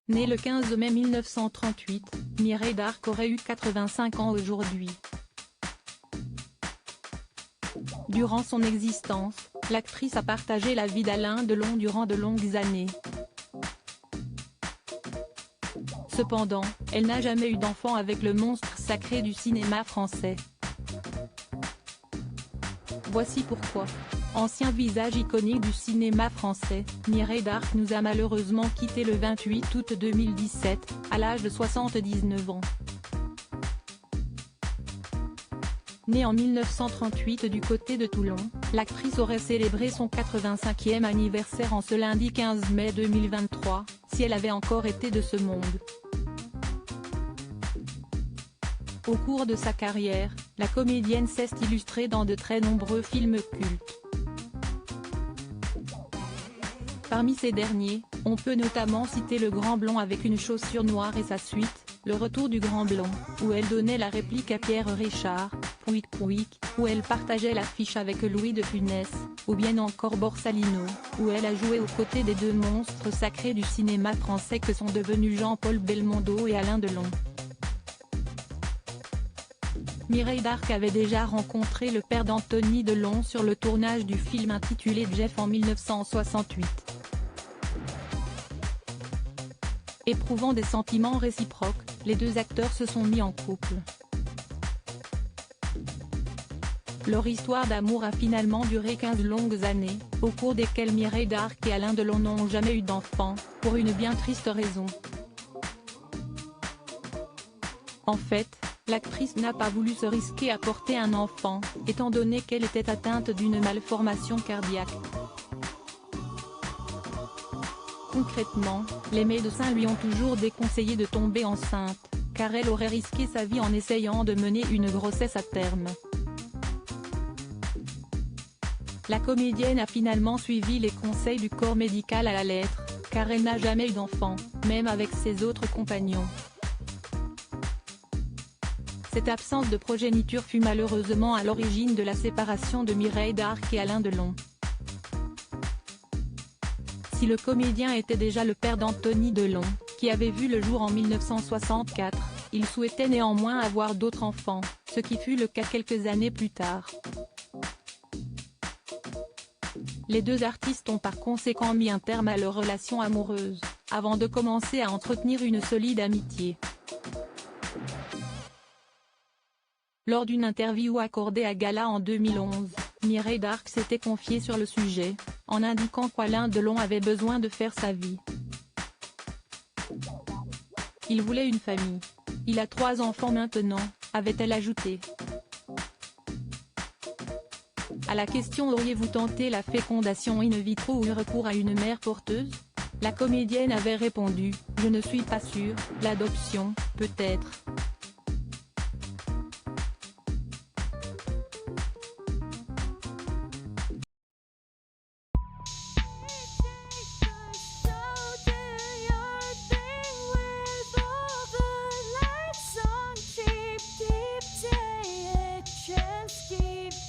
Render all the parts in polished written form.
Née le 15 mai 1938, Mireille Darc aurait eu 85 ans aujourd'hui. Durant son existence, l'actrice a partagé la vie d'Alain Delon durant de longues années. Cependant, elle n'a jamais eu d'enfant avec le monstre sacré du cinéma français. Voici pourquoi. Ancien visage iconique du cinéma français, Mireille Darc nous a malheureusement quitté le 28 août 2017, à l'âge de 79 ans. Née en 1938 du côté de Toulon, l'actrice aurait célébré son 85e anniversaire en ce lundi 15 mai 2023, si elle avait encore été de ce monde. Au cours de sa carrière, la comédienne s'est illustrée dans de très nombreux films cultes. Parmi ces derniers, on peut notamment citer Le Grand Blond avec une chaussure noire et sa suite, Le Retour du Grand Blond, où elle donnait la réplique à Pierre Richard, Pouic Pouic, où elle partageait l'affiche avec Louis de Funès, ou bien encore Borsalino, où elle a joué aux côtés des deux monstres sacrés du cinéma français que sont devenus Jean-Paul Belmondo et Alain Delon. Mireille Darc avait déjà rencontré le père d'Anthony Delon sur le tournage du film intitulé Jeff en 1968. Éprouvant des sentiments réciproques, les deux acteurs se sont mis en couple. Leur histoire d'amour a finalement duré 15 longues années, au cours desquelles Mireille Darc et Alain Delon n'ont jamais eu d'enfant, pour une bien triste raison. En fait, l'actrice n'a pas voulu se risquer à porter un enfant, étant donné qu'elle était atteinte d'une malformation cardiaque. Concrètement, les médecins lui ont toujours déconseillé de tomber enceinte, car elle aurait risqué sa vie en essayant de mener une grossesse à terme. La comédienne a finalement suivi les conseils du corps médical à la lettre, car elle n'a jamais eu d'enfant, même avec ses autres compagnons. Cette absence de progéniture fut malheureusement à l'origine de la séparation de Mireille Darc et Alain Delon. Si le comédien était déjà le père d'Anthony Delon, qui avait vu le jour en 1964, il souhaitait néanmoins avoir d'autres enfants, ce qui fut le cas quelques années plus tard. Les deux artistes ont par conséquent mis un terme à leur relation amoureuse, avant de commencer à entretenir une solide amitié. Lors d'une interview accordée à Gala en 2011, Mireille Darc s'était confiée sur le sujet, en indiquant qu'Alain Delon avait besoin de faire sa vie. Il voulait une famille. Il a 3 enfants maintenant, avait-elle ajouté. À la question « Auriez-vous tenté la fécondation in vitro ou eu recours à une mère porteuse ?», la comédienne avait répondu « Je ne suis pas sûre, l'adoption, peut-être ».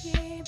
Keep